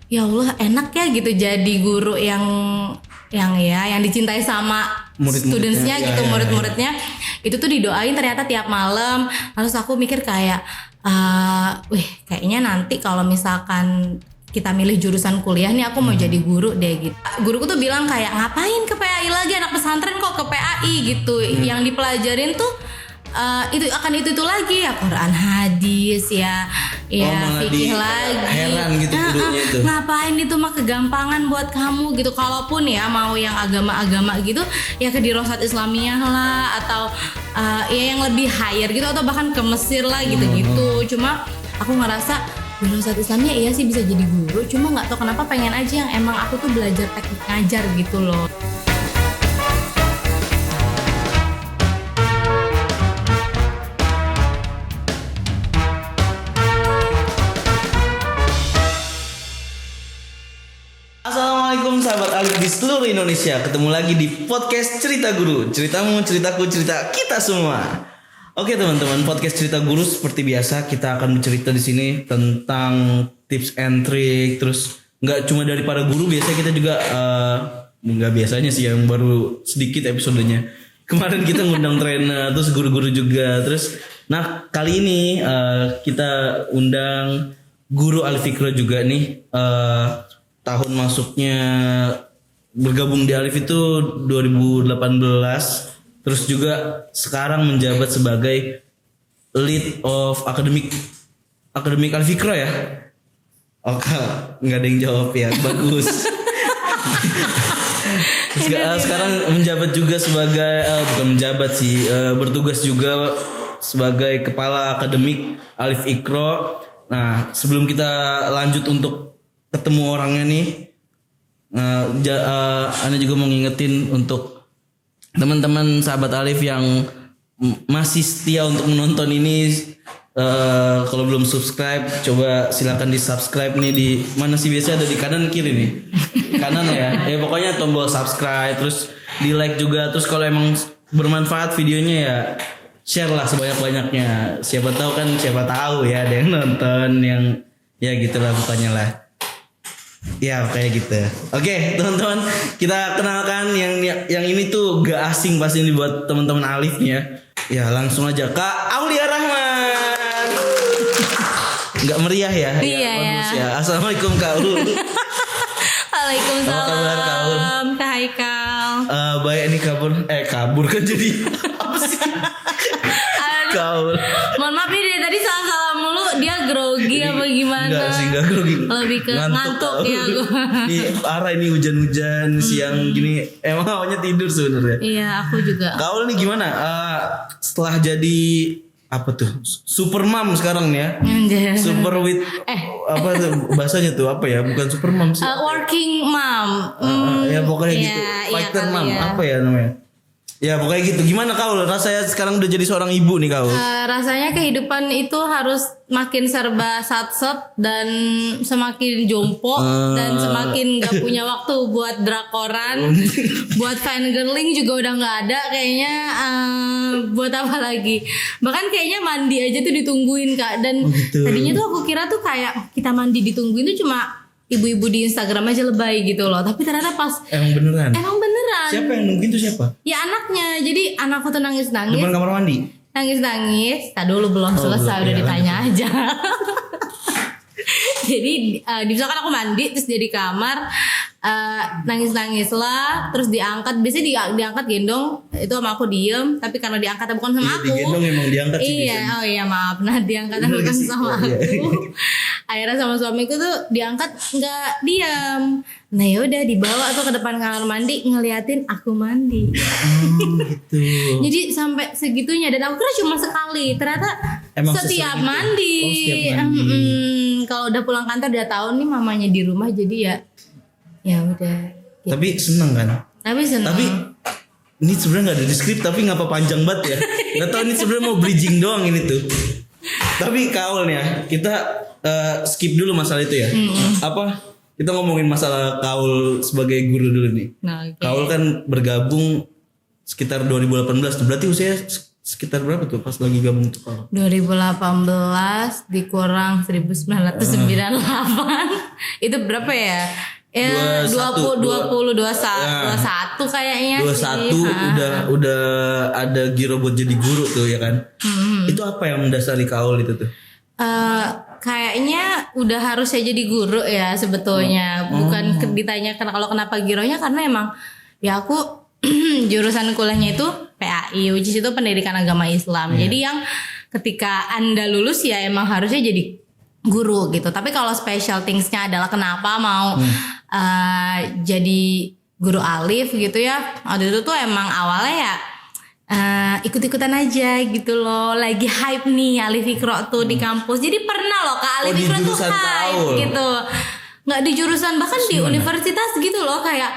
ya Allah enak ya gitu jadi guru yang dicintai sama studentsnya gitu, murid-muridnya. Itu tuh didoain ternyata tiap malam. Terus aku mikir kayak kayaknya nanti kalau misalkan kita milih jurusan kuliah nih aku mau jadi guru deh gitu. Guruku tuh bilang kayak ngapain ke PAI lagi, anak pesantren kok ke PAI gitu. Yang dipelajarin tuh itu lagi ya, Quran hadis ya fikih lagi. Heran gitu gurunya itu. Ngapain itu mah kegampangan buat kamu gitu. Kalaupun ya mau yang agama-agama gitu ya ke Dirosat Islamiyah lah, atau ya yang lebih higher gitu, atau bahkan ke Mesir lah gitu-gitu. Cuma aku ngerasa Dirosat Islamiyah iya sih bisa jadi guru, cuma nggak tahu kenapa pengen aja yang emang aku tuh belajar teknik ngajar gitu loh. Assalamualaikum sahabat Alif di seluruh Indonesia. Ketemu lagi di podcast Cerita Guru. Ceritamu, ceritaku, cerita kita semua. Oke teman-teman, podcast Cerita Guru seperti biasa kita akan bercerita di sini tentang tips and trick. Terus nggak cuma dari para guru, biasanya kita juga nggak biasanya sih yang baru sedikit episodenya. Kemarin kita ngundang trainer, terus guru-guru juga. Terus, nah kali ini kita undang guru Alif Ikro juga nih. Tahun masuknya bergabung di Alif itu 2018, terus juga sekarang menjabat sebagai lead of akademik Alif Ikro ya. Oke, nggak ada yang jawab ya, bagus. Sekarang menjabat juga sebagai bukan menjabat sih, bertugas juga sebagai kepala akademik Alif Ikro. Nah, sebelum kita lanjut untuk ketemu orangnya nih, Ana juga mau ngingetin untuk teman-teman sahabat Alif yang masih setia untuk menonton ini, kalau belum subscribe coba silakan di subscribe nih. Di mana sih, biasanya ada di kanan kiri nih, kanan ya pokoknya tombol subscribe, terus di like juga. Terus kalau emang bermanfaat videonya ya share lah sebanyak-banyaknya, siapa tahu ya ada yang nonton, yang ya gitulah pokoknya lah. Ya kayak gitu. Oke teman-teman, kita kenalkan yang ini tuh gak asing pasti ini buat teman-teman Alif nih ya. Ya langsung aja Kak Aulia Rahman. Gak meriah ya? Iya ya. Assalamualaikum Kak Ul. Waalaikumsalam. Apa kabar Kak Ul? Kak Haikal. Baik, ini kabur kan jadi apa sih? Kak Ul. Mohon maaf ya, dari tadi salah mulu, dia grogi apa gimana? Enggak sih, enggak grogi. Lebih ke ngantuk ya gue. Ini parah, ini hujan-hujan siang gini. Emang awalnya tidur sebenarnya. Iya, aku juga. Kau nih gimana? Setelah jadi apa tuh? Super mom sekarang nih ya. Super with apa tuh bahasanya tuh, apa ya? Bukan super mom sih. Working mom. Ya pokoknya gitu. Fighter mom, apa ya namanya? Ya pokoknya gitu. Gimana kau rasanya sekarang udah jadi seorang ibu nih kau? Rasanya kehidupan itu harus makin serba satset dan semakin jompo dan semakin gak punya waktu buat drakoran, buat fangirling juga udah gak ada kayaknya. Buat apa lagi? Bahkan kayaknya mandi aja tuh ditungguin Kak. Dan tadinya tuh aku kira tuh kayak kita mandi ditungguin tuh cuma ibu-ibu di Instagram aja lebay gitu loh. Tapi ternyata pas Emang beneran. Siapa yang nungguin tuh siapa? Ya anaknya. Jadi anakku tuh nangis-nangis. Depan kamar mandi? Nangis-nangis. Tak dulu belum selesai, udah ditanya aja. Jadi misalkan aku mandi terus dia di kamar, nangis-nangis lah, terus diangkat. Biasanya diangkat gendong, itu sama aku diem. Tapi karena diangkat bukan sama aku. Digendong emang diangkat sih. Iya, oh iya maaf. Nah diangkat bukan sama aku. Akhirnya sama suamiku tuh diangkat nggak diam. Nah ya udah dibawa tuh ke depan kamar mandi ngeliatin aku mandi. Gitu. Jadi sampai segitunya, dan aku kira cuma sekali. Ternyata emang setiap mandi. Kalau udah pulang kantor udah tahu nih mamanya di rumah, jadi ya udah. Gitu. Tapi seneng kan? Tapi ini sebenarnya nggak ada di skrip, tapi ngapa panjang banget ya? Nggak tahu ini sebenarnya mau bridging doang ini tuh. Tapi Kaul nih ya, kita skip dulu masalah itu ya. Apa? Kita ngomongin masalah Kaul sebagai guru dulu nih. Nah, okay. Kaul kan bergabung sekitar 2018 tuh, berarti usia sekitar berapa tuh pas lagi gabung tuh kalau? 2018 dikurang 1998 itu berapa ya? Ya 21 kayaknya 21 sih. udah ada giro buat jadi guru tuh ya kan. Itu apa yang mendasari Kaul itu tuh? Kayaknya udah harusnya jadi guru ya sebetulnya. Bukan ditanyakan kalau kenapa gironya, karena emang ya aku jurusan kuliahnya itu PAI, which is itu pendidikan agama Islam. Jadi yang ketika Anda lulus ya emang harusnya jadi guru gitu. Tapi kalau special thingsnya adalah kenapa mau jadi guru alif gitu ya. Waktu itu tuh emang awalnya ya ikut-ikutan aja gitu loh. Lagi hype nih alif Iqra tuh di kampus. Jadi pernah loh Kak alif Iqra tuh hype gitu. Nggak di jurusan, bahkan di universitas gitu loh, kayak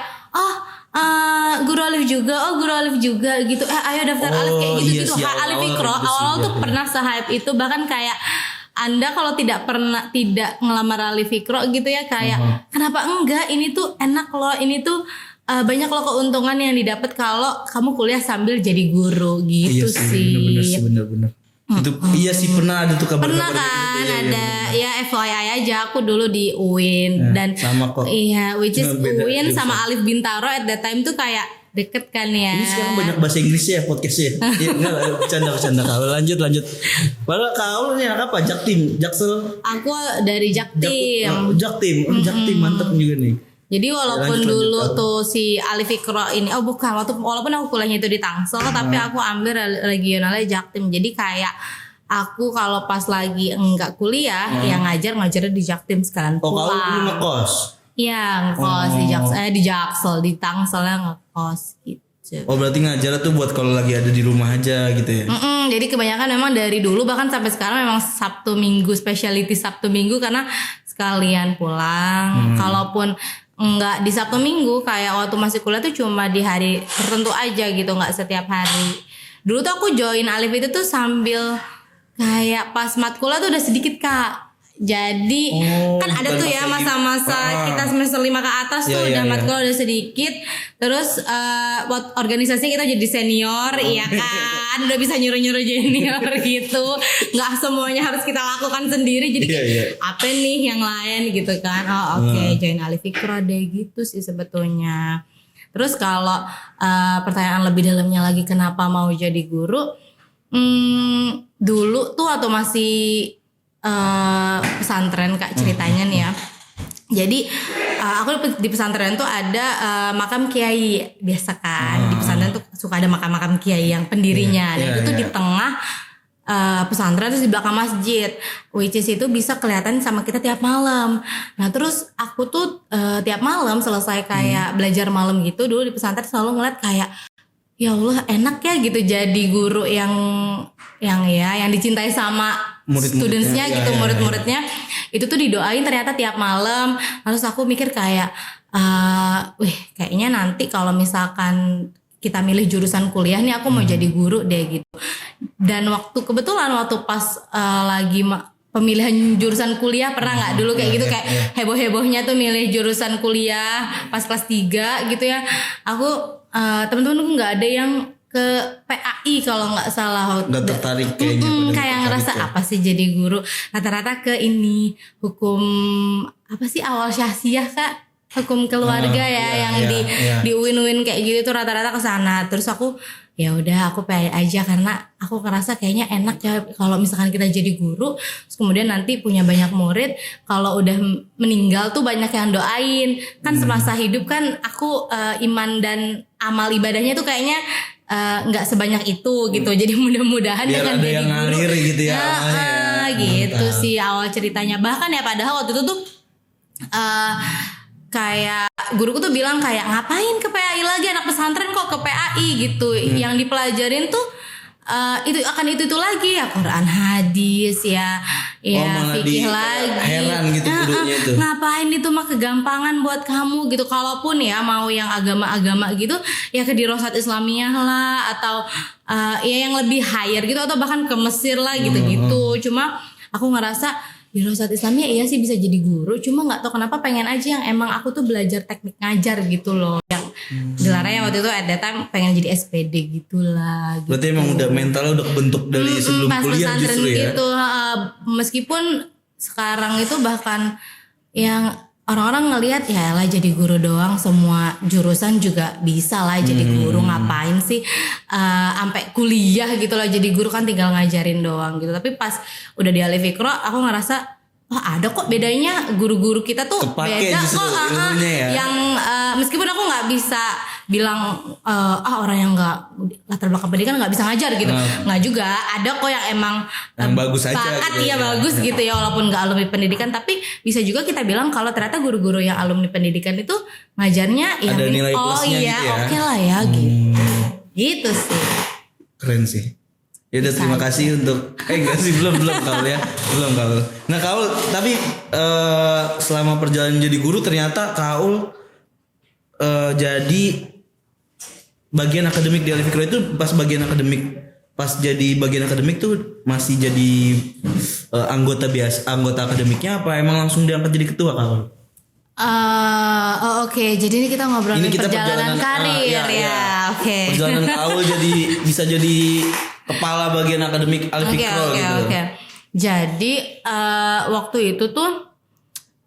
guru alif juga, guru alif juga gitu. Ayo daftar alif kayak gitu gitu. Alif Iqra awal tuh pernah se-hype itu, bahkan kayak Anda kalau tidak ngelamar alif Iqra gitu ya kayak kenapa enggak, ini tuh enak loh, ini tuh banyak loh keuntungan yang didapat kalau kamu kuliah sambil jadi guru gitu. Iya sih. Bener-bener. Itu iya sih pernah ada tuh kabar-kabar kan gitu, ada ya FYI aja aku dulu di UIN dan sama kok. Iya, which is Beda UIN jurusan. sama Alif Bintaro at that time tuh kayak deket kan ya. Ini sekarang banyak bahasa Inggrisnya ya podcastnya. Iya enggak, bercanda Kaul. Lanjut. Padahal Kaul ini anak apa? Jaksel. Aku dari Jaktim. Jaktim mantap juga nih. Jadi walaupun Lanjut, dulu Kak. tuh si Alif Iqra ini walaupun aku kuliahnya itu di Tangsel, tapi aku ambil regionalnya Jaktim. Jadi kayak aku kalau pas lagi enggak kuliah yang ngajarnya di Jaktim sekalian Oh, Kaul dulu pulang. ngekos. Iya, ngekos di Jaksel, di Tangselnya ngekos gitu. Oh, berarti ngajar tuh buat kalau lagi ada di rumah aja gitu ya. Jadi kebanyakan memang dari dulu bahkan sampai sekarang memang Sabtu Minggu, specialty Sabtu Minggu karena sekalian pulang. Kalaupun enggak di Sabtu Minggu kayak waktu masih kuliah tuh cuma di hari tertentu aja gitu, enggak setiap hari. Dulu tuh aku join Alif itu tuh sambil kayak pas matkulnya tuh udah sedikit Kak. Jadi kan ada tuh ya masa-masa kita semester 5 ke atas tuh udah matkul udah sedikit. Terus buat organisasi kita jadi senior, iya kan, udah bisa nyuruh-nyuruh junior gitu. Nggak semuanya harus kita lakukan sendiri. Jadi apa nih yang lain gitu kan. Oke, join Alif Iqra deh gitu sih sebetulnya. Terus kalau pertanyaan lebih dalamnya lagi kenapa mau jadi guru? Dulu tuh atau masih pesantren Kak ceritanya nih ya. Jadi aku di pesantren tuh ada makam kiai biasa kan. Di pesantren tuh suka ada makam-makam kiai yang pendirinya. Dan itu tuh di tengah pesantren terus di belakang masjid. Which is itu bisa kelihatan sama kita tiap malam. Nah terus aku tuh tiap malam selesai kayak belajar malam gitu, dulu di pesantren selalu ngeliat kayak ya Allah enak ya gitu jadi guru yang dicintai sama studentsnya gitu, murid-muridnya itu tuh didoain ternyata tiap malam. Terus aku mikir kayak kayaknya nanti kalau misalkan kita milih jurusan kuliah nih aku mau jadi guru deh gitu. Dan kebetulan waktu pas lagi pemilihan jurusan kuliah, pernah nggak dulu kayak gitu kayak heboh-hebohnya tuh milih jurusan kuliah pas kelas 3 gitu ya. Aku teman-temanku nggak ada yang ke PAI kalau nggak salah. Nggak tertarik kayaknya. Kayak ngerasa apa sih jadi guru. Rata-rata ke ini hukum apa sih awal syahsiah Kak, hukum keluarga yang di UIN kayak gitu tuh rata-rata ke sana. Terus aku ya udah aku PAI aja karena aku ngerasa kayaknya enak ya kalau misalkan kita jadi guru terus kemudian nanti punya banyak murid, kalau udah meninggal tuh banyak yang doain kan. Semasa hidup kan aku iman dan amal ibadahnya tuh kayaknya nggak sebanyak itu gitu. Jadi mudah-mudahan biar dengan ada jadi yang guru ngalir gitu ya. Gitu sih awal ceritanya. Bahkan ya padahal waktu itu tuh kayak guruku tuh bilang kayak ngapain ke PAI lagi, anak pesantren kok ke PAI gitu. Yang dipelajarin tuh itu lagi ya Quran hadis ya fikih lagi. Heran gitu gurunya itu. Ngapain itu mah kegampangan buat kamu gitu. Kalaupun ya mau yang agama-agama gitu ya ke Dirosat Islamiyah lah atau ya yang lebih higher gitu atau bahkan ke Mesir lah gitu-gitu. Cuma aku ngerasa Dirosat Islamiyah iya sih bisa jadi guru, cuma nggak tahu kenapa pengen aja yang emang aku tuh belajar teknik ngajar gitu loh, yang Gelarnya waktu itu at that time pengen jadi SPD gitulah. Gitu. Berarti emang udah mentalnya udah kebentuk dari sebelum pas kuliah pesantren justru ya. gitu, meskipun sekarang itu bahkan yang orang-orang ngelihat ya lah jadi guru doang, semua jurusan juga bisa lah jadi guru, ngapain sih sampai kuliah gitu lah jadi guru, kan tinggal ngajarin doang gitu. Tapi pas udah di Alif Iqra aku ngerasa ada kok bedanya, guru-guru kita tuh kepake beda justru kok ilmunya ya. yang meskipun aku nggak bisa bilang orang yang nggak latar belakang pendidikan nggak bisa ngajar gitu, nggak juga, ada kok yang emang yang bagus aja bakat gitu ya bagus gitu ya, walaupun nggak alumni pendidikan, tapi bisa juga kita bilang kalau ternyata guru-guru yang alumni pendidikan itu ngajarnya ya ada nilai plusnya iya gitu ya. oke lah ya gitu sih. Keren sih. Ya udah, terima kasih untuk enggak sih, belum Kaul ya. Belum Kaul. Nah Kaul, tapi selama perjalanan jadi guru ternyata Kaul jadi bagian akademik di Alif Iqra itu pas jadi bagian akademik tuh masih jadi anggota akademiknya apa emang langsung diangkat jadi ketua Kaul? Oke. Jadi ini kita ngobrolin perjalanan karir ya. Oke. Perjalanan Kaul bisa jadi kepala bagian akademik Alif Iqra gitu. Oke. Jadi waktu itu tuh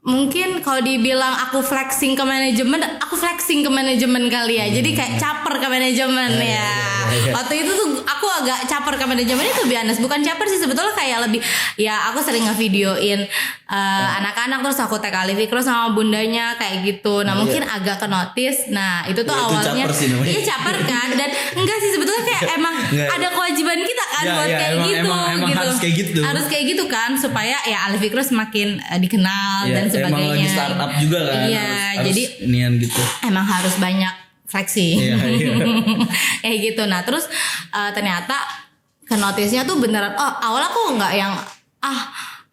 mungkin kalau dibilang aku flexing ke manajemen kali ya. Jadi kayak caper ke manajemen ya. Waktu itu tuh aku agak caper ke manajemen itu biasa. Bukan caper sih sebetulnya, kayak lebih ya aku sering ngevideoin anak-anak terus aku tag Alif Iqra sama bundanya kayak gitu. Nah mungkin agak ke notice. Nah itu tuh awalnya iya caper kan. Dan enggak sih sebetulnya kayak emang ada kewajiban kita kan buat kayak gitu. Emang harus kayak gitu. Harus kayak gitu kan supaya ya Alif Iqra semakin dikenal dan sebagainya. Emang lagi startup juga kan. Iya, harus jadi nian gitu. Emang harus banyak flexing. Iya. Kayak gitu. Nah, terus ternyata ke notisnya tuh beneran awal aku nggak yang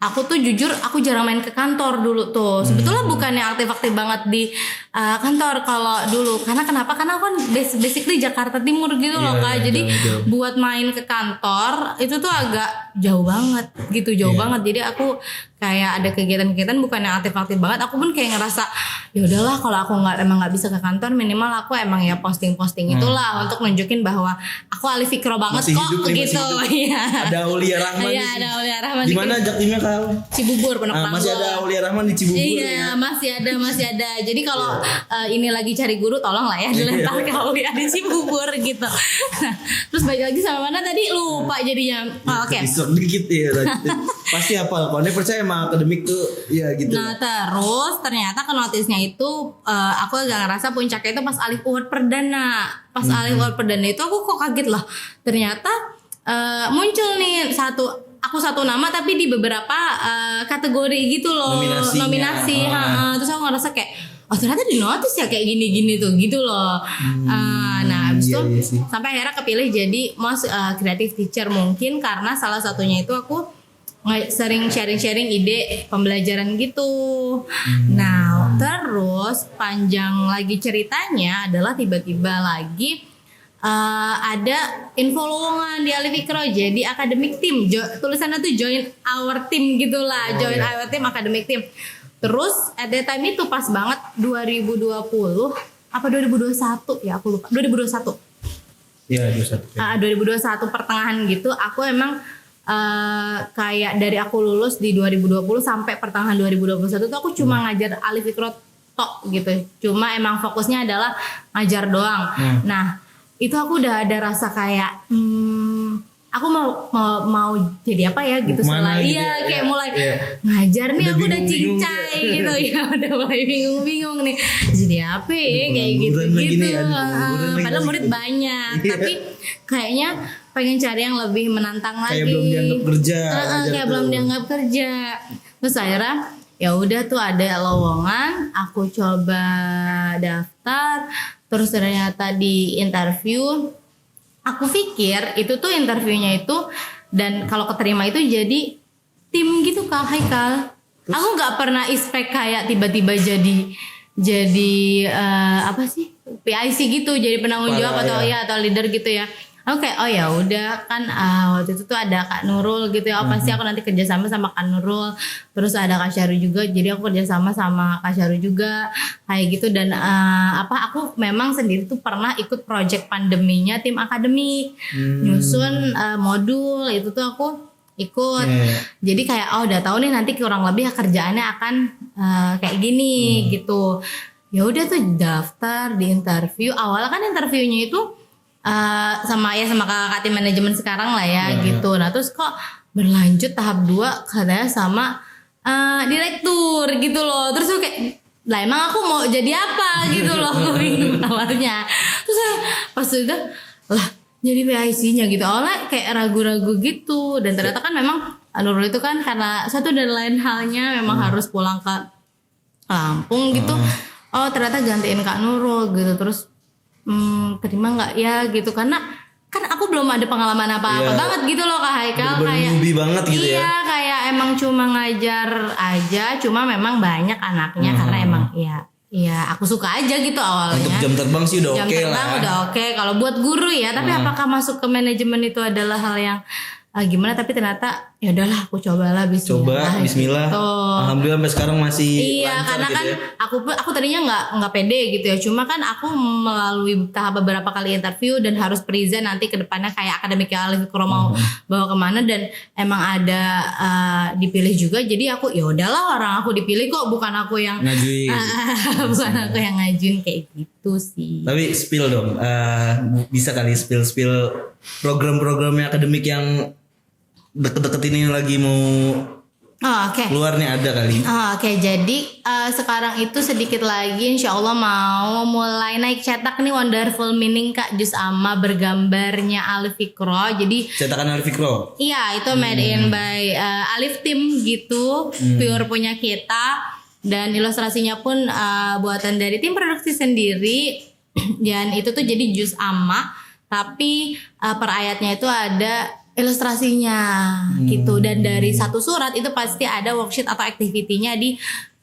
aku tuh jujur aku jarang main ke kantor dulu tuh. Sebetulnya bukannya aktif-aktif banget di kantor kalau dulu. Karena kenapa? Karena aku kan basically Jakarta Timur gitu loh Kak. Jadi jauh. Buat main ke kantor itu tuh agak jauh banget gitu, banget. Jadi aku kayak ada kegiatan-kegiatan bukan yang aktif-aktif banget. Aku pun kayak ngerasa ya udahlah kalau aku emang nggak bisa ke kantor, minimal aku emang ya posting-posting itulah untuk nunjukin bahwa aku Alif Iqra banget masih kok hidup, gitu. Iya. Ada Aulia Rahman. Iya, ada Aulia Rahman. Di mana jaktimnya Kau? Cibubur, Pondok Banglo. Masih ada Aulia Rahman di Cibubur. Iya, ya? masih ada. Jadi kalau ini lagi cari guru, tolong lah ya dilempar ke Aulia di Cibubur gitu. Nah, terus balik lagi sama mana tadi lupa jadinya. Oke. Dikit ya. Pasti hafal. Kalau dia percaya sama akademik tuh ya gitu. Nah terus ternyata ke notisnya itu aku agak ngerasa puncaknya itu pas Alif Award perdana. Alif Award perdana itu aku kok kaget lah. Ternyata muncul nih satu nama tapi di beberapa kategori gitu loh. Nominasi. Terus aku ngerasa kayak ternyata di notis ya kayak gini-gini tuh gitu loh. Nah abis itu sampai akhirnya kepilih jadi most creative teacher, mungkin karena salah satunya itu aku sering sharing ide pembelajaran gitu. Nah terus panjang lagi ceritanya adalah tiba-tiba lagi ada info lowongan di Alif Iqra jadi academic team. Tulisannya tuh join our team gitulah, our team academic team. Terus at that time itu pas banget 2020 apa 2021 ya aku lupa, 2021. Iya 21. 2021 pertengahan gitu aku emang kayak dari aku lulus di 2020 sampai pertengahan 2021 tuh aku cuma ngajar Alif Iqra tok gitu. Cuma emang fokusnya adalah ngajar doang. Nah, itu aku udah ada rasa kayak aku mau jadi apa ya gitu selain gitu, kayak mulai ngajar nih, aku udah cincai gitu ya, udah mulai bingung nih jadi apa ya kayak gitu. Padahal murid banyak tapi kayaknya pengen cari yang lebih menantang lagi. Kayak belum dianggap kerja. Kayak belum dianggap kerja. Terus akhirnya ya udah tuh ada lowongan, aku coba daftar, terus ternyata di interview. Aku pikir itu tuh interviewnya itu dan kalau keterima itu jadi tim gitu Kak Haikal. Aku nggak pernah expect kayak tiba-tiba jadi apa sih PIC gitu, jadi penanggung jawab atau leader gitu ya. Oke, oh ya udah kan waktu itu tuh ada Kak Nurul gitu ya. Pasti aku nanti kerjasama sama Kak Nurul. Terus ada Kak Syaru juga. Jadi aku kerjasama sama Kak Syaru juga kayak gitu. Dan aku memang sendiri tuh pernah ikut project pandeminya tim akademik, nyusun modul itu tuh aku ikut. Jadi kayak udah tahu nih nanti kurang lebih kerjaannya akan kayak gini gitu. Ya udah tuh daftar di interview. Awalnya kan interviewnya itu sama kakak tim manajemen sekarang lah ya gitu. Nah terus kok berlanjut tahap 2 katanya sama direktur gitu loh. Terus aku kayak lah emang aku mau jadi apa gitu loh. Aku bingung awalnya. Terus pas udah lah jadi PIC-nya gitu. Awalnya kayak ragu-ragu gitu. Dan ternyata kan memang Nurul itu kan karena satu dan lain halnya memang harus pulang ke Lampung gitu. Oh ternyata gantiin Kak Nurul gitu. Terus terima nggak ya gitu, karena kan aku belum ada pengalaman apa-apa banget gitu loh Kak Haikal. Kayak newbie banget gitu ya. Iya kayak emang cuma ngajar aja, cuma memang banyak anaknya karena emang ya aku suka aja gitu awalnya. Untuk jam terbang sih udah oke lah. Jam terbang udah oke kalau buat guru ya, tapi apakah masuk ke manajemen itu adalah hal yang gimana, tapi ternyata ya udahlah aku cobalah bismillah. Bismillah. Gitu. Alhamdulillah sampai sekarang masih lancar karena gitu kan ya. aku tadinya nggak pede gitu ya, cuma kan aku melalui tahap beberapa kali interview dan harus present nanti ke depannya kayak akademik Alif Fikro mau bawa kemana, dan emang ada dipilih juga, jadi aku ya udahlah orang aku dipilih kok, bukan aku yang ngajuin. bukan aku yang ngajuin kayak gitu sih. Tapi spill dong, bisa kali spill program-programnya akademik yang deket-deket ini lagi mau keluar nih, ada kali. Oke, jadi sekarang itu sedikit lagi insya Allah mau mulai naik cetak nih Wonderful Meaning Kak Juz Amma bergambarnya Alif Fikro. Jadi cetakan Alif Fikro. Iya, itu made in by Alif Team gitu, pure punya kita, dan ilustrasinya pun buatan dari tim produksi sendiri. Dan itu tuh jadi Juz Amma, tapi per ayatnya itu ada ilustrasinya gitu, dan dari satu surat itu pasti ada worksheet atau activity-nya di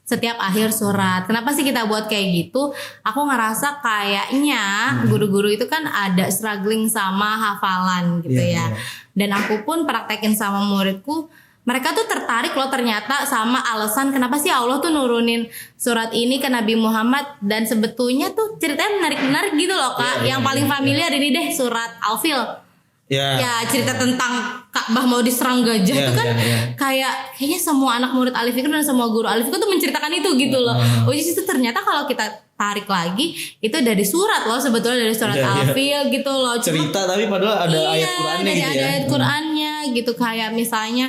setiap akhir surat. Kenapa sih kita buat kayak gitu? Aku ngerasa kayaknya guru-guru itu kan ada struggling sama hafalan gitu ya. Dan aku pun praktekin sama muridku, mereka tuh tertarik loh ternyata sama alasan kenapa sih Allah tuh nurunin surat ini ke Nabi Muhammad, dan sebetulnya tuh ceritanya menarik-menarik gitu loh Kak. Yang paling familiar ini deh surat Al-Fil. Ya cerita tentang Ka'bah mau diserang gajah itu kan kayaknya semua anak murid Alif Fikro dan semua guru Alif Fikro tuh menceritakan itu gitu loh. Itu ternyata kalau kita tarik lagi itu dari surat loh, sebetulnya dari surat Al-Fil gitu loh. Cerita tapi padahal ada ayat Qur'annya gitu ya. Ada ayat Qur'annya gitu, kayak misalnya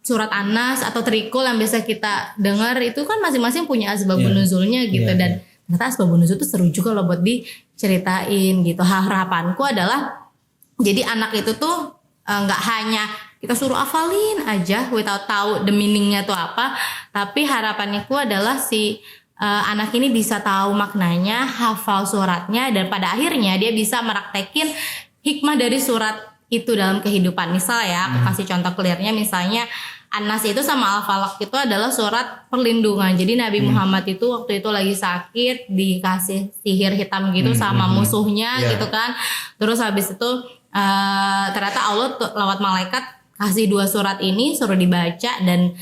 surat An-Nas atau Trikul yang biasa kita dengar itu kan masing-masing punya asbabun nuzulnya gitu. Dan ternyata asbabun nuzul tuh seru juga loh buat diceritain gitu. Harapanku adalah jadi anak itu tuh nggak hanya kita suruh hafalin aja without tahu the meaningnya tuh apa, tapi harapannya ku adalah si anak ini bisa tahu maknanya, hafal suratnya, dan pada akhirnya dia bisa meraktekin hikmah dari surat itu dalam kehidupan. Misal ya, aku kasih contoh clearnya, misalnya An-Nas itu sama Al-Falaq itu adalah surat perlindungan. Jadi Nabi Muhammad itu waktu itu lagi sakit, dikasih sihir hitam gitu sama musuhnya gitu kan. Terus habis itu ternyata Allah lewat malaikat kasih 2 surat ini, suruh dibaca, dan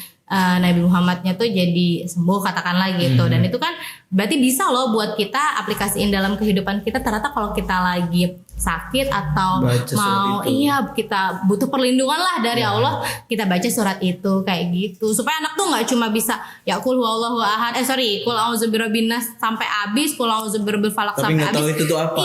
Nabi Muhammadnya tuh jadi sembuh katakanlah gitu. Dan itu kan berarti bisa loh buat kita aplikasiin dalam kehidupan kita. Ternyata kalau kita lagi sakit atau mau kita butuh perlindungan lah dari Allah, kita baca surat itu kayak gitu, supaya anak tuh nggak cuma bisa ya qul huwallahu ahad qul a'udzu birabbin nas sampai habis, qul a'udzu birabbil falaq sampai habis, tahu itu tuh apa.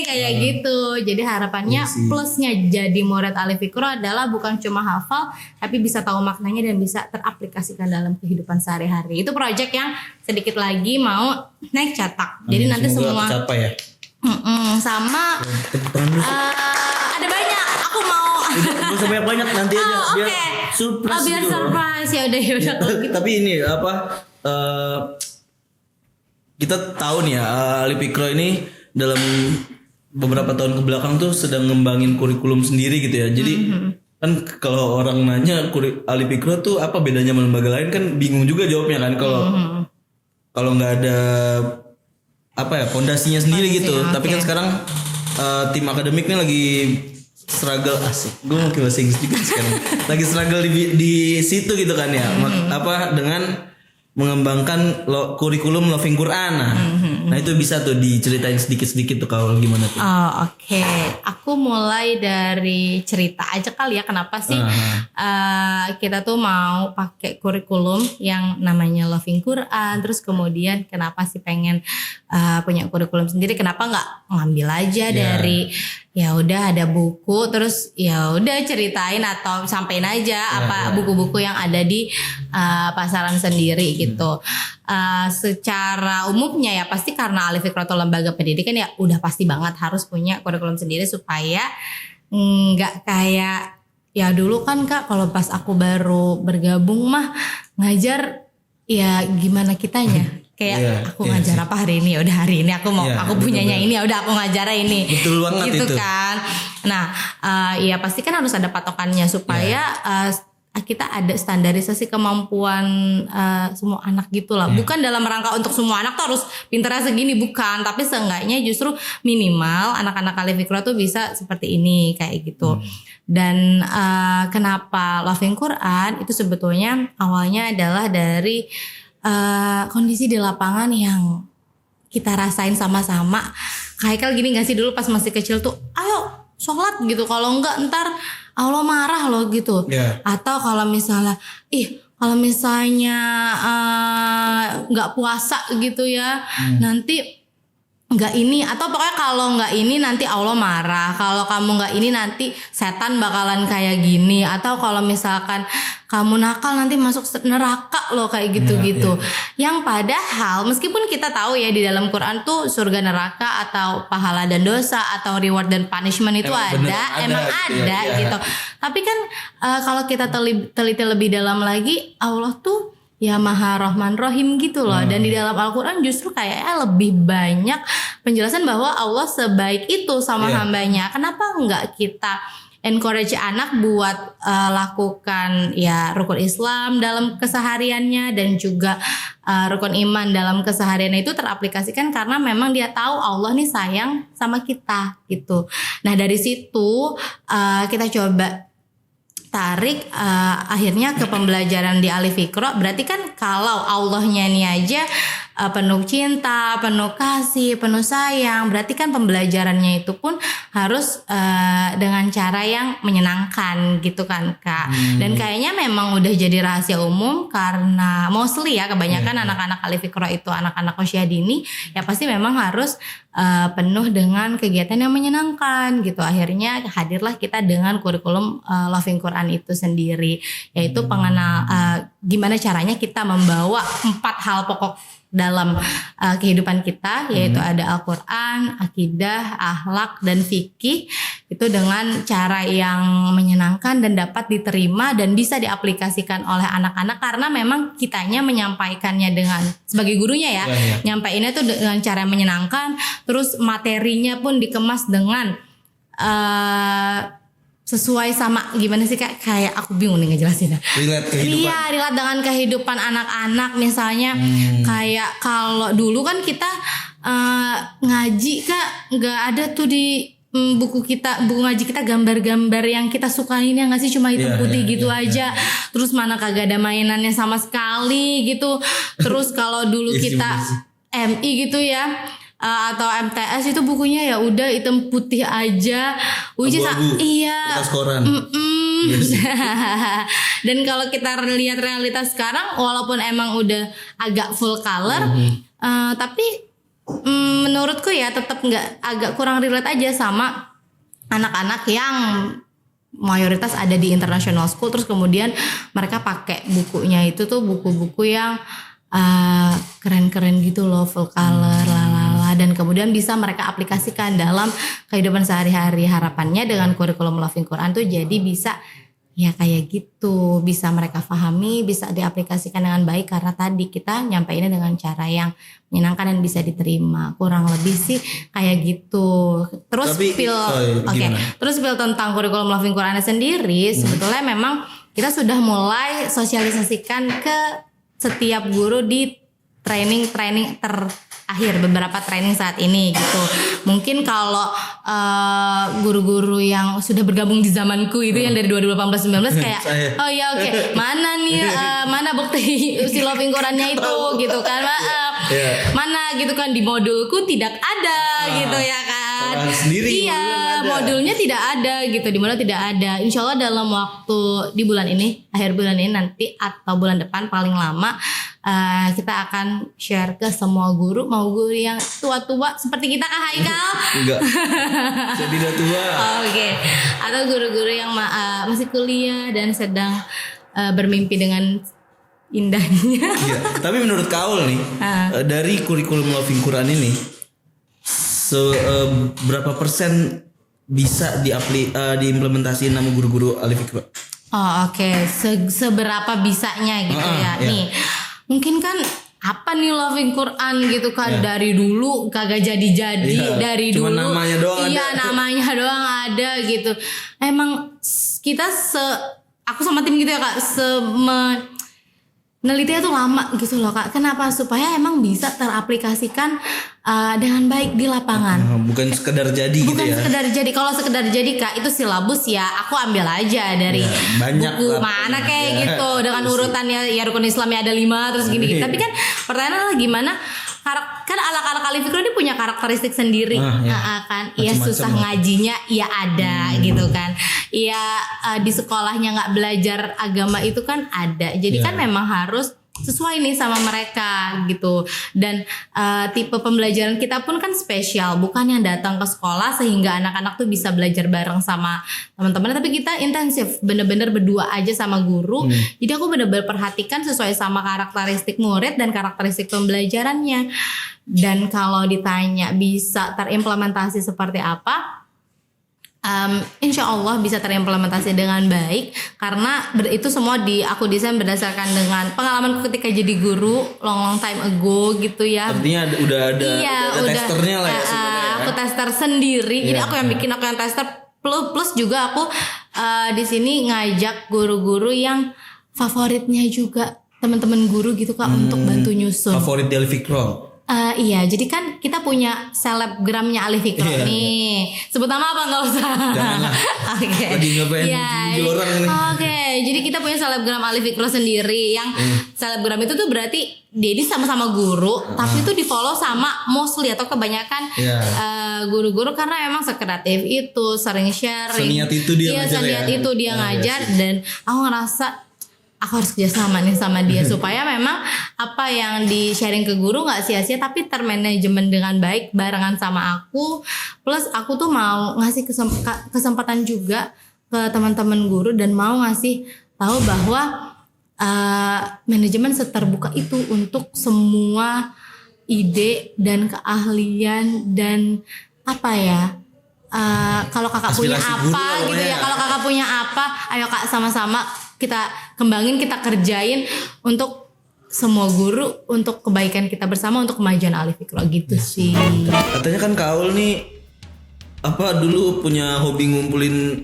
Kayak gitu. Jadi harapannya plusnya jadi murid Alif Fikro adalah bukan cuma hafal, tapi bisa tahu maknanya dan bisa teraplikasikan dalam kehidupan sehari-hari. Itu project yang sedikit lagi mau naik cetak. Jadi nanti semua tercapai ya. Sama ada banyak, aku mau Gak banyak nanti aja biar surprise. Biar surprise ya udah gitu. Tapi ini kita tahu nih ya, Alif Fikro ini dalam beberapa tahun kebelakang tuh sedang ngembangin kurikulum sendiri gitu ya. Jadi kan kalau orang nanya Alif Fikro tuh apa bedanya sama lembaga lain, kan bingung juga jawabnya kan kalau nggak ada pondasinya sendiri gitu. Tapi kan sekarang tim akademik nih lagi struggle asik. Gue mau ke bahasa Inggris juga sekarang. Lagi struggle di situ gitu kan ya. Dengan mengembangkan kurikulum Loving Quran. Nah itu bisa tuh diceritain sedikit-sedikit tuh kalau gimana tuh. Oh oke. Aku mulai dari cerita aja kali ya kenapa sih kita tuh mau pakai kurikulum yang namanya Loving Quran. Terus kemudian kenapa sih pengen punya kurikulum sendiri? Kenapa nggak ngambil aja dari ya udah ada buku terus ya udah ceritain atau sampein aja buku-buku yang ada di pasaran sendiri gitu. Secara umumnya ya pasti karena Alif Fikra atau lembaga pendidikan ya udah pasti banget harus punya kurikulum sendiri supaya nggak kayak ya dulu kan Kak kalau pas aku baru bergabung mah ngajar ya gimana kitanya. Kayak aku ngajar apa hari ini ya udah hari ini aku mau aku punyanya ini ya udah aku ngajar ini betul banget gitu itu. Kan nah ya pasti kan harus ada patokannya supaya kita ada standarisasi kemampuan semua anak gitulah bukan dalam rangka untuk semua anak tuh harus pinternya segini bukan tapi seenggaknya justru minimal anak-anak Alif Fikra tuh bisa seperti ini kayak gitu. Dan kenapa Loving Quran itu sebetulnya awalnya adalah dari kondisi di lapangan yang kita rasain sama-sama. Kayak gini gak sih dulu pas masih kecil tuh ayo sholat gitu kalau enggak ntar Allah marah loh gitu. Atau kalau misalnya kalau misalnya gak puasa gitu ya nanti nggak ini atau pokoknya kalau nggak ini nanti Allah marah, kalau kamu nggak ini nanti setan bakalan kayak gini, atau kalau misalkan kamu nakal nanti masuk neraka loh kayak gitu-gitu. Yang padahal meskipun kita tahu ya di dalam Quran tuh surga neraka atau pahala dan dosa atau reward dan punishment itu emang ada gitu. Tapi kan kalau kita teliti lebih dalam lagi Allah tuh ya Maha Rahman Rahim gitu loh. Dan di dalam Al-Quran justru kayaknya lebih banyak penjelasan bahwa Allah sebaik itu sama hambanya. Kenapa enggak kita encourage anak buat lakukan ya rukun Islam dalam kesehariannya dan juga rukun iman dalam kesehariannya itu teraplikasikan karena memang dia tahu Allah nih sayang sama kita gitu. Nah dari situ kita coba tarik akhirnya ke pembelajaran di Alif Fikra. Berarti kan kalau Allahnya ini aja penuh cinta, penuh kasih, penuh sayang, berarti kan pembelajarannya itu pun harus dengan cara yang menyenangkan gitu kan Kak. Dan kayaknya memang udah jadi rahasia umum karena mostly ya kebanyakan anak-anak Alif Fikra itu anak-anak usia dini ya pasti memang harus penuh dengan kegiatan yang menyenangkan gitu. Akhirnya hadirlah kita dengan kurikulum Loving Quran itu sendiri, yaitu gimana caranya kita membawa 4 hal pokok dalam kehidupan kita, yaitu ada Al-Quran, akidah, akhlak, dan fikih, itu dengan cara yang menyenangkan dan dapat diterima dan bisa diaplikasikan oleh anak-anak karena memang kitanya menyampaikannya dengan sebagai gurunya ya, nyampainya tuh dengan cara yang menyenangkan, terus materinya pun dikemas dengan sesuai sama gimana sih Kak, kayak aku bingung nih ngejelasinnya. Relate kehidupan. Iya, relate dengan kehidupan anak-anak misalnya. Kayak kalau dulu kan kita ngaji Kak, nggak ada tuh di buku ngaji kita gambar-gambar yang kita sukain ya nggak sih, cuma hitam putih gitu aja. Terus mana kagak ada mainannya sama sekali gitu. Terus kalau dulu kita MI gitu ya, atau MTS itu bukunya ya udah hitam putih aja. Iya. Dan kalau kita lihat realitas sekarang, walaupun emang udah agak full color, tapi menurutku ya tetap agak kurang relate aja sama anak-anak yang mayoritas ada di international school. Terus kemudian mereka pakai bukunya itu tuh buku-buku yang keren-keren gitu loh, full color, dan kemudian bisa mereka aplikasikan dalam kehidupan sehari-hari. Harapannya dengan kurikulum Loving Quran tuh jadi bisa ya kayak gitu, bisa mereka pahami, bisa diaplikasikan dengan baik karena tadi kita nyampeinnya dengan cara yang menyenangkan dan bisa diterima. Kurang lebih sih kayak gitu. Terus terus tentang kurikulum Loving Quran sendiri, sebetulnya memang kita sudah mulai sosialisasikan ke setiap guru di training akhir, beberapa training saat ini gitu. Mungkin kalau guru-guru yang sudah bergabung di zamanku itu yang dari 2018-19 kayak oh ya oke, mana nih mana bukti si loving Qurannya itu gitu kan, maaf mana gitu kan, di modulku tidak ada gitu ya kan. Sendiri iya, modulnya tidak ada gitu, di mana tidak ada. Insya Allah dalam waktu di bulan ini, akhir bulan ini nanti atau bulan depan paling lama kita akan share ke semua guru, mau guru yang tua-tua seperti kita Kak Haikal. Enggak. Saya tidak tua. Oke. Atau guru-guru yang masih kuliah dan sedang bermimpi dengan indahnya. Iya. Tapi menurut Kaul nih, dari kurikulum Loving Quran ini, berapa persen bisa diimplementasiin sama guru-guru Alif Iqra? Oh oke. Seberapa bisanya gitu ya. Iya. Nih, mungkin kan apa nih Loving Quran gitu kan, dari dulu kagak jadi-jadi, dari cuma dulu namanya doang ada. Namanya doang ada gitu. Emang kita aku sama tim gitu ya Kak, menelitinya tuh lama gitu loh Kak. Kenapa? Supaya emang bisa teraplikasikan dengan baik di lapangan. Bukan sekedar jadi gitu ya. Bukan sekedar jadi. Kalau sekedar jadi Kak, itu silabus ya aku ambil aja dari buku mana kayak gitu, dengan urutannya ya rukun Islamnya ada 5 terus gini. Tapi kan pertanyaannya gimana? Kan anak-anak Alif Iqra ini punya karakteristik sendiri, kan? Iya susah ngajinya, iya ada gitu kan. Iya di sekolahnya nggak belajar agama itu kan ada. Jadi kan memang harus sesuai nih sama mereka gitu. Dan tipe pembelajaran kita pun kan spesial, bukan yang datang ke sekolah sehingga anak-anak tuh bisa belajar bareng sama teman-teman, tapi kita intensif, bener-bener berdua aja sama guru. Jadi aku bener-bener perhatikan sesuai sama karakteristik murid dan karakteristik pembelajarannya. Dan kalau ditanya bisa terimplementasi seperti apa, insya Allah bisa terimplementasi dengan baik, karena itu semua aku desain berdasarkan dengan pengalamanku ketika jadi guru long time ago gitu ya. Artinya udah ada testernya lah ya sebenarnya. Aku tester sendiri, jadi aku yang bikin, aku yang tester, plus juga aku di sini ngajak guru-guru yang favoritnya juga teman-teman guru gitu Kak, untuk bantu nyusun. Favorit di Alif Iqra. Iya, jadi kan kita punya selebgramnya Alif Iqra nih. Sebut nama apa nggak usah? Jangan. Oke. Lagi ngapain orang nih? Oke, jadi kita punya selebgram Alif Iqra sendiri. Yang selebgram itu tuh berarti dia ini sama-sama guru, tapi itu di follow sama mostly atau kebanyakan guru-guru, karena memang sekreatif itu, sering sharing. Seniat itu dia ngajar. Seniat itu dia ngajar, dan aku ngerasa aku harus kerjasama nih sama dia supaya memang apa yang di sharing ke guru nggak sia-sia, tapi termanajemen dengan baik barengan sama aku. Plus aku tuh mau ngasih kesempatan juga ke teman-teman guru, dan mau ngasih tahu bahwa manajemen seterbuka itu untuk semua ide dan keahlian dan apa ya. Kalau kakak punya apa gitu ya, kalau kakak punya apa, ayo Kak sama-sama kita kembangin, kita kerjain untuk semua guru, untuk kebaikan kita bersama, untuk kemajuan Alif Iqra gitu sih. Katanya kan Kaul nih dulu punya hobi ngumpulin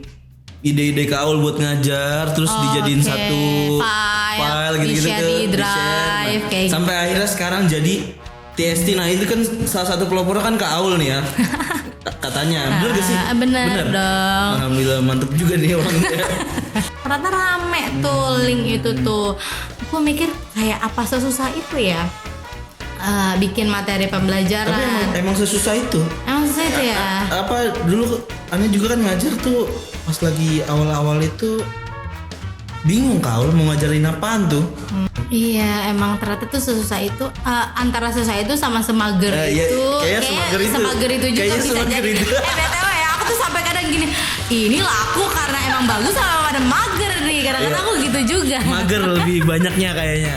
ide-ide Kaul buat ngajar, terus dijadiin satu file gitu-gitu di drive kayak gitu. Sampai akhirnya sekarang jadi TST. Nah itu kan salah satu pelopornya kan Kaul nih ya. Katanya bener gak sih? Bener dong. Alhamdulillah mantep juga nih orangnya. Ternyata rame tuh link itu tuh. Aku mikir kayak apa sesusah itu ya bikin materi pembelajaran. Tapi emang sesusah itu. Emang susah itu ya. Apa dulu aneh juga kan ngajar tuh pas lagi awal-awal itu bingung Kaul mau ngajarin apaan tuh. Iya, emang ternyata tuh sesusah itu, antara susah itu sama semager itu. Kayak semager itu juga bisa jadi. BTW ya, aku tuh sampai kadang gini, ini laku karena emang bagus sama pada mager nih. Kadang-kadang aku gitu juga. Mager lebih banyaknya kayaknya.